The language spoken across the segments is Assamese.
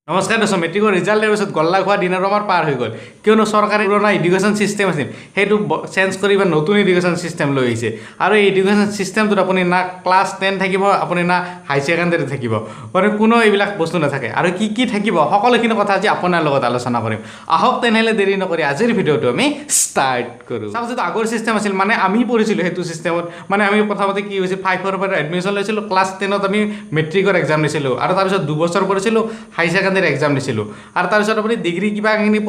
নমস্কাৰ দৰ্শক মেট্ৰিকৰ ৰিজাল্ট দিয়াৰ পিছত গল্লা খোৱা দিনৰ আমাৰ পাৰ হৈ গ'ল কিয়নো চৰকাৰে পুৰণা এডুকেশ্যন চিষ্টেম আছিল সেইটো চেঞ্জ কৰি বা নতুন এডুকেশ্যন চিষ্টেম লৈ আহিছে আৰু এই এডুকেশ্যন চিষ্টেমটোত আপুনি না ক্লাছ 10 থাকিব আপুনি না হাই ছেকেণ্ডাৰী থাকিব মানে কোনো এইবিলাক বস্তু নাথাকে আৰু কি কি থাকিব সকলোখিনি কথা আজি আপোনাৰ লগত আলোচনা কৰিম আহক তেনেহ'লে দেৰি নকৰি আজিৰ ভিডিঅ'টো আমি ষ্টাৰ্ট কৰোঁ চাওক যিটো আগৰ চিষ্টেম আছিল মানে আমি পঢ়িছিলোঁ সেইটো চিষ্টেমত মানে আমি প্ৰথমতে কি হৈছিল 5ৰ পৰা এডমিশ্যন লৈছিলোঁ ক্লাছ 10ত আমি মেট্ৰিকৰ এক্সাম দিছিলোঁ আৰু তাৰপিছত দুবছৰ পঢ়িছিলোঁ হাই ছেকেণ্ডাৰী এক্সাম দিছিলোঁ আৰু তাৰপিছত আপুনি ডিগ্ৰী কিবাখিনি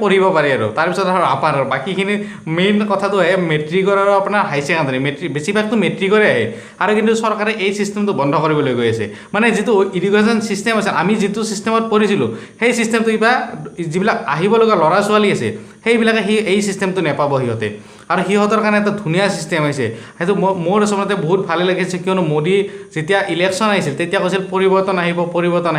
পঢ়িব পাৰে আৰু তাৰপিছত আৰু আপাৰ বাকীখিনি মেইন কথাটো আহে মেট্ৰিকৰ আৰু আপোনাৰ হাই ছেকেণ্ডাৰী বেছিভাগতো মেট্ৰিকৰে আহে আৰু কিন্তু চৰকাৰে এই চিষ্টেমটো বন্ধ কৰিবলৈ গৈ আছে মানে যিটো এডুকেশ্যন চিষ্টেম আছে আমি যিটো চিষ্টেমত পঢ়িছিলোঁ সেই চিষ্টেমটো কিবা যিবিলাক আহিব লগা ল'ৰা ছোৱালী আছে সেইবিলাকে এই চিষ্টেমটো নাপাব সিহঁতে আৰু সিহঁতৰ কাৰণে এটা ধুনীয়া চিষ্টেম হৈছে সেইটো মোৰ আচলতে বহুত ভালে লাগিছে কিয়নো মোদী যেতিয়া ইলেকশ্যন আহিছিল তেতিয়া কৈছিল পৰিৱৰ্তন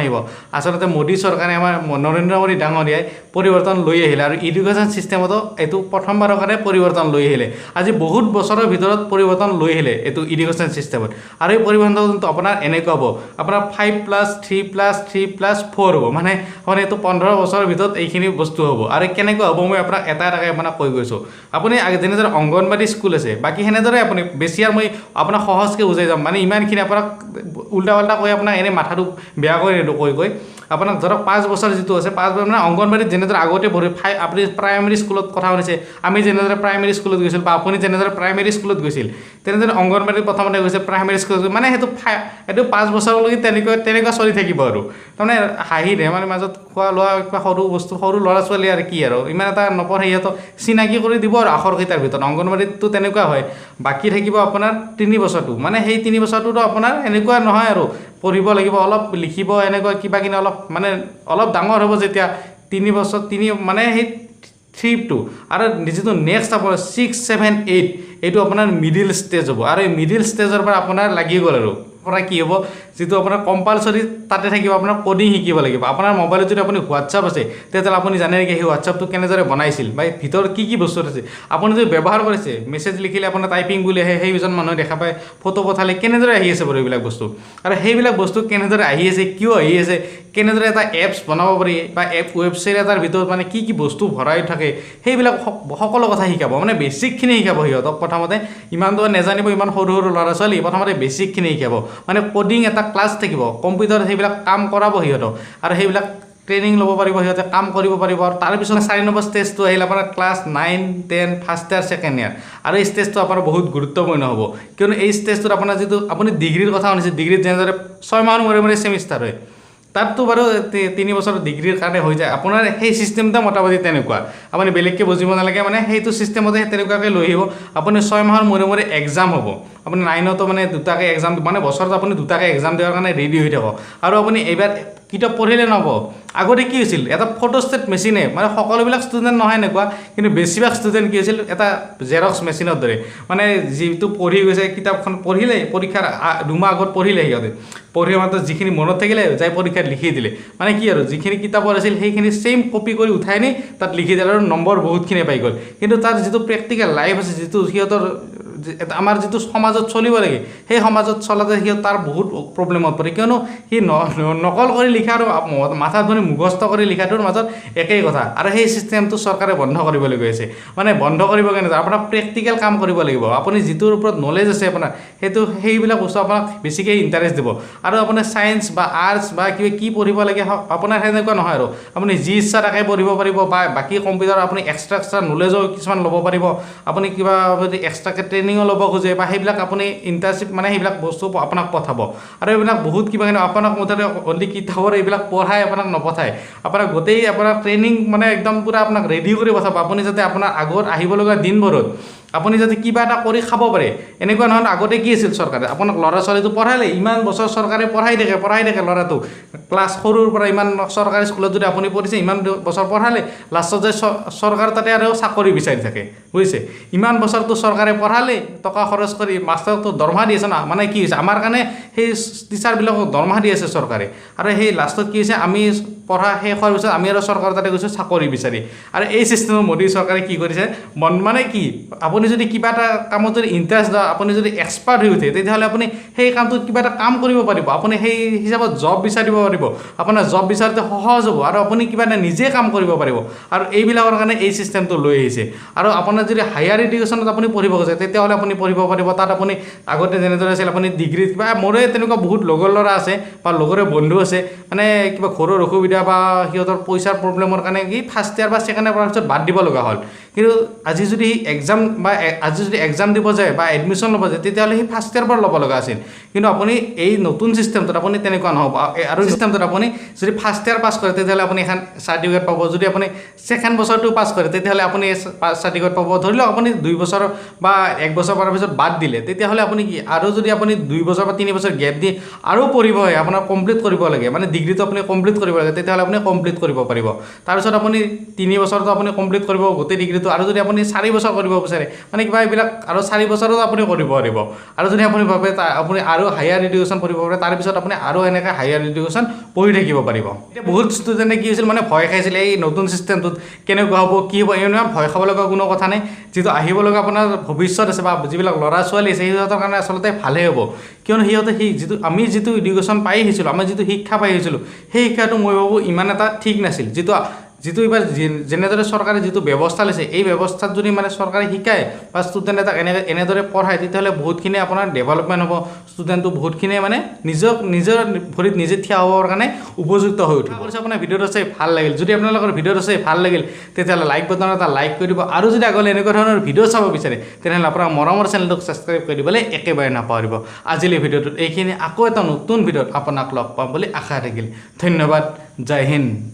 আহিব আচলতে মোদী চৰকাৰে আমাৰ নৰেন্দ্ৰ মোদী ডাঙৰীয়াই পৰিৱৰ্তন লৈ আহিলে আৰু এডুকেশ্যন চিষ্টেমতো এইটো প্ৰথমবাৰৰ কাৰণে পৰিৱৰ্তন লৈ আহিলে আজি বহুত বছৰৰ ভিতৰত পৰিৱৰ্তন লৈ আহিলে এইটো এডুকেশ্যন চিষ্টেমত আৰু এই পৰিৱৰ্তনটো আপোনাৰ এনেকুৱা হ'ব আপোনাৰ 5+3+3+4 হ'ব মানে এইটো 15 বছৰৰ ভিতৰত এইখিনি বস্তু হ'ব আৰু কেনেকুৱা হ'ব মই আপোনাক এটা এটাকৈ আপোনাক কৈ গৈছোঁ আপুনি যেনেদৰে অংগনবাদী স্কুল আছে বাকী সেনেদৰে আপুনি বেছি আৰু মই আপোনাক সহজকৈ বুজাই যাম মানে ইমানখিনি আপোনাক উল্টা পাল্টা কৈ আপোনাক এনেই মাথাটো বেয়া কৰি নিদিওঁ কৈ আপোনাক ধৰক 5 বছৰ যিটো আছে 5 বছৰ মানে অংগনবাদীত যেনেদৰে আগতে পঢ়ি আপুনি প্ৰাইমেৰী স্কুলত কথা শুনিছে আমি যেনেদৰে প্ৰাইমেৰী স্কুলত গৈছিল বা আপুনি যেনেদৰে প্ৰাইমেৰী স্কুলত গৈছিল তেনেদৰে অংগনবাদীত প্ৰথমতে গৈছে প্ৰাইমেৰী স্কুলত মানে সেইটো 5 বছৰলৈকে তেনেকুৱা চলি থাকিব আৰু তাৰমানে হাঁহি ধেমালিৰ মাজত খোৱা লোৱা কিবা সৰু ল'ৰা ছোৱালী আৰু কি আৰু ইমান এটা নপঢ়ে সিহঁতক চিনাকি কৰি দিব আৰু আখৰকেইটাৰ ভিতৰত অংগনবাদীততো তেনেকুৱা হয় বাকী থাকিব আপোনাৰ 3 বছৰটো মানে সেই 3 বছৰটোতো আপোনাৰ এনেকুৱা নহয় আৰু পঢ়িব লাগিব অলপ লিখিব এনেকুৱা কিবা কিনি অলপ ডাঙৰ হ'ব যেতিয়া 3 বছৰ মানে সেই 3টো আৰু যিটো নেক্সট আপোনাৰ 6, 7, 8 এইটো আপোনাৰ মিডিল ষ্টেজ হ'ব আৰু এই মিডিল ষ্টেজৰ পৰা আপোনাৰ লাগি গ'ল আৰু পৰা কি হ'ব যিটো আপোনাৰ কম্পালচৰি তাতে থাকিব আপোনাৰ কোডিং শিকিব লাগিব আপোনাৰ মোবাইলত যদি আপুনি হোৱাটছআপ আছে তেতিয়াহ'লে আপুনি জানে নেকি সেই হোৱাটছআপটো কেনেদৰে বনাইছিল বা ভিতৰত কি বস্তু আছে আপুনি যদি ব্যৱহাৰ কৰিছে মেছেজ লিখিলে আপোনাৰ টাইপিং বুলি আহে সেইজন মানুহে দেখা পায় ফটো পঠালে কেনেদৰে আহি আছে বাৰু এইবিলাক বস্তু আৰু সেইবিলাক বস্তু কেনেদৰে আহি আছে কিয় আহি আছে কেনেদৰে এটা এপছ বনাব পাৰি বা ৱেবছাইট এটাৰ ভিতৰত মানে কি বস্তু ভৰাই থাকে সেইবিলাক সকলো কথা শিকাব মানে বেছিকখিনি শিকাব সিহঁতক প্ৰথমতে ইমানটো নেজানিব ইমান সৰু ল'ৰা ছোৱালী প্ৰথমতে বেছিকখিনি শিকাব মানে কোডিং এটা ক্লাছ থাকিব কম্পিউটাৰত সেইবিলাক কাম কৰাব সিহঁতক আৰু সেইবিলাক ট্ৰেইনিং ল'ব পাৰিব সিহঁতে কাম কৰিব পাৰিব আৰু তাৰপিছত 4 নম্বৰ ষ্টেজটো আহিল আপোনাৰ class 9, 10 first year second year আৰু এই ষ্টেজটো আপোনাৰ বহুত গুৰুত্বপূৰ্ণ হ'ব কিয়নো এই ষ্টেজটোত আপোনাৰ যিটো আপুনি ডিগ্ৰীৰ কথা শুনিছে ডিগ্ৰীত যেনেদৰে 6 মাহৰ মূৰে ছেমিষ্টাৰ হয় তাততো বাৰু 3 বছৰ ডিগ্ৰীৰ কাৰণে হৈ যায় আপোনাৰ সেই চিষ্টেমটো মোটামুটি তেনেকুৱা আপুনি বেলেগকৈ বুজিব নালাগে মানে সেইটো চিষ্টেমতে তেনেকুৱাকৈ লৈ আহিব আপুনি 6 মাহৰ মূৰে এক্সাম হ'ব আপুনি 9তো মানে দুটাকৈ এক্সাম মানে বছৰত আপুনি দুটাকৈ এক্সাম দিয়াৰ কাৰণে ৰেডি হৈ থাকক আৰু আপুনি এইবাৰ কিতাপ পঢ়িলে নহ'ব আগতে কি হৈছিল এটা ফটোষ্টেট মেচিনে মানে সকলোবিলাক ষ্টুডেণ্ট নহয় এনেকুৱা কিন্তু বেছিভাগ ষ্টুডেণ্ট কি হৈছিল এটা জেৰক্স মেচিনৰ দৰে মানে যিটো পঢ়ি গৈছে কিতাপখন পঢ়িলে পৰীক্ষাৰ 2 মাহ আগত পঢ়িলে সিহঁতে পঢ়ি মাত্ৰ যিখিনি মনত থাকিলে যাই পৰীক্ষাত লিখি দিলে মানে কি আৰু যিখিনি কিতাপৰ আছিল সেইখিনি ছেইম কপি কৰি উঠাই নি তাত লিখি দিলে আৰু নম্বৰ বহুতখিনি পাই গ'ল কিন্তু তাৰ যিটো প্ৰেক্টিকেল লাইফ আছে যিটো সিহঁতৰ আমাৰ যিটো সমাজত চলিব লাগে সেই সমাজত চলাতে সিহঁত তাৰ বহুত প্ৰব্লেমত পৰে কিয়নো সি নকল কৰি লিখা আৰু মাথাত ধৰি মুখস্থ কৰি লিখাটোৰ মাজত একেই কথা আৰু সেই চিষ্টেমটো চৰকাৰে বন্ধ কৰিবলৈ গৈ আছে মানে বন্ধ কৰিব কেনেকৈ আপোনাৰ প্ৰেক্টিকেল কাম কৰিব লাগিব আপুনি যিটোৰ ওপৰত নলেজ আছে আপোনাৰ সেইবিলাক বস্তু আপোনাক বেছিকৈ ইণ্টাৰেষ্ট দিব আৰু আপোনাৰ ছায়েন্স বা আৰ্টছ বা কি পঢ়িব লাগে আপোনাৰ সেনেকুৱা নহয় আৰু আপুনি যি ইচ্ছা তাকে পঢ়িব পাৰিব বা বাকী কম্পিউটাৰ আপুনি এক্সট্ৰা নলেজো কিছুমান ল'ব পাৰিব আপুনি কিবা যদি এক্সট্ৰাকৈ ট্ৰেইনিঙো ল'ব খোজে বা সেইবিলাক আপুনি ইণ্টাৰ্ণশ্বিপ মানে সেইবিলাক বস্তু আপোনাক পঠাব আৰু এইবিলাক বহুত কিবা কিনি আপোনাক মুঠতে অনলি কিতাপৰ এইবিলাক পঢ়াই আপোনাক নপঠায় আপোনাক গোটেই আপোনাৰ ট্ৰেইনিং মানে একদম পূৰা আপোনাক ৰেডি কৰি পঠাব আপুনি যাতে আপোনাৰ আগত আহিব লগা দিনবোৰত আপুনি যাতে কিবা এটা কৰি খাব পাৰে এনেকুৱা নহয় আগতে কি আছিল চৰকাৰে আপোনাক ল'ৰা ছোৱালীটো পঢ়ালে ইমান বছৰ চৰকাৰে পঢ়াই থাকে ল'ৰাটোক ক্লাছ সৰুৰ পৰা ইমান চৰকাৰী স্কুলত যদি আপুনি পঢ়িছে ইমান বছৰ পঢ়ালে লাষ্টত যে চৰকাৰ তাতে আৰু চাকৰি বিচাৰি থাকে বুজিছে ইমান বছৰটো চৰকাৰে পঢ়ালে টকা খৰচ কৰি মাষ্টাৰটো দৰমহা দি আছে না মানে কি হৈছে আমাৰ কাৰণে সেই টিচাৰবিলাকক দৰমহা দি আছে চৰকাৰে আৰু সেই লাষ্টত কি হৈছে আমি পঢ়া শেষ হোৱাৰ পিছত আমি আৰু চৰকাৰৰ তাতে গৈছোঁ চাকৰি বিচাৰি আৰু এই চিষ্টেমত মোদী চৰকাৰে কি কৰিছে মানে কি আপুনি আপুনি যদি কিবা এটা কামত যদি ইণ্টাৰেষ্ট লয়, আপুনি যদি এক্সপাৰ্ট হৈ উঠে, তেতিয়াহ'লে আপুনি সেই কামটোত কিবা এটা কাম কৰিব পাৰিব, আপুনি সেই হিচাপত জব বিচাৰিব পাৰিব, আপোনাৰ জব বিচাৰোঁতে সহজ হ'ব আৰু আপুনি কিবা এটা নিজে কাম কৰিব পাৰিব। আৰু এইবিলাকৰ কাৰণে এই চিষ্টেমটো লৈ আহিছে। আৰু আপোনাৰ যদি হায়াৰ এডুকেশ্যনত আপুনি পঢ়িব খোজে, তেতিয়াহ'লে আপুনি পঢ়িব পাৰিব। তাত আপুনি আগতে যেনেদৰে আছিল, আপুনি ডিগ্ৰীত কিবা, মোৰে তেনেকুৱা বহুত লগৰ ল'ৰা আছে বা লগৰে বন্ধু আছে, মানে কিবা ঘৰৰ অসুবিধা বা সিহঁতৰ পইচাৰ প্ৰব্লেমৰ কাৰণে কি ফাৰ্ষ্ট ইয়াৰ বা ছেকেণ্ড ইয়াৰ পঢ়াৰ পিছত বাদ দিব লগা হ'ল। কিন্তু আজি যদি এক্সাম বা আজি যদি এক্সাম দিব যায় বা এডমিশ্যন ল'ব যায়, তেতিয়াহ'লে সি ফাৰ্ষ্ট ইয়াৰ পৰা ল'ব লগা আছিল। কিন্তু আপুনি এই নতুন চিষ্টেমটোত আপুনি তেনেকুৱা নহ'ব। আৰু চিষ্টেমটোত আপুনি যদি ফাৰ্ষ্ট ইয়াৰ পাছ কৰে, তেতিয়াহ'লে আপুনি এখন চাৰ্টিফিকেট পাব। যদি আপুনি ছেকেণ্ড বছৰটো পাছ কৰে, তেতিয়াহ'লে আপুনি চাৰ্টিফিকেট পাব। ধৰি লওক আপুনি 2 বছৰ বা 1 বছৰ পঢ়াৰ পিছত বাদ দিলে, তেতিয়াহ'লে আপুনি কি আৰু যদি আপুনি 2 বছৰ বা 3 বছৰ গেপ দি আৰু পঢ়িব হয়, আপোনাৰ কমপ্লিট কৰিব লাগে, মানে ডিগ্ৰীটো আপুনি কমপ্লিট কৰিব লাগে, তেতিয়াহ'লে আপুনি কমপ্লিট কৰিব পাৰিব। তাৰপিছত আপুনি 3 বছৰটো আপুনি কমপ্লিট কৰিব গোটেই ডিগ্ৰীটো, আৰু যদি আপুনি 4 বছৰ কৰিব বিচাৰে, মানে কিবা এইবিলাক আৰু 4 বছৰতো আপুনি কৰিব পাৰিব। আৰু যদি আপুনি ভাবে আপুনি আৰু হায়াৰ এডুকেশ্যন পঢ়িব পাৰে, তাৰপিছত আপুনি আৰু এনেকৈ হায়াৰ এডুকেশ্যন পঢ়ি থাকিব পাৰিব। এতিয়া বহুত ষ্টুডেণ্টে কি হৈছিল, মানে ভয় খাইছিলে এই নতুন চিষ্টেমটোত কেনেকুৱা হ'ব, কি হ'ব। ইমান ভয় খাব লগা কোনো কথা নাই। যিটো আহিব লগা আপোনাৰ ভৱিষ্যত আছে বা যিবিলাক ল'ৰা ছোৱালী আছে, সিহঁতৰ কাৰণে আচলতে ভালেই হ'ব। কিয়নো সিহঁতে আমি যিটো এডুকেশ্যন পাই আহিছিলোঁ, আমি যিটো শিক্ষা পাই আহিছিলোঁ, সেই শিক্ষাটো মই ভাবোঁ ইমান এটা ঠিক নাছিল। যিটো এইবাৰ যেনেদৰে চৰকাৰে যিটো ব্যৱস্থা লৈছে, এই ব্যৱস্থাত যদি মানে চৰকাৰে শিকায় বা ষ্টুডেণ্ট এটাক এনেদৰে পঢ়ায়, তেতিয়াহ'লে বহুতখিনি আপোনাৰ ডেভেলপমেণ্ট হ'ব। ষ্টুডেণ্টটো বহুতখিনিয়ে মানে নিজৰ ভৰিত নিজে থিয় হ'বৰ কাৰণে উপযুক্ত হৈ উঠিব। আপোনাৰ ভিডিঅ'টো চাই ভাল লাগিল। যদি আপোনালোকৰ ভিডিঅ'টো চাই ভাল লাগিল, তেতিয়াহ'লে লাইক বটন এটা লাইক কৰি দিব। আৰু যদি আগলৈ এনেকুৱা ধৰণৰ ভিডিঅ' চাব বিচাৰে, তেনেহ'লে আপোনাৰ মৰমৰ চেনেলটোক ছাবস্ক্ৰাইব কৰি দিবলৈ একেবাৰে নাপাহৰিব। আজিলৈ ভিডিঅ'টোত এইখিনি, আকৌ এটা নতুন ভিডিঅ'ত আপোনাক লগ পাম বুলি আশা থাকিল। ধন্যবাদ। জয় হিন্দ।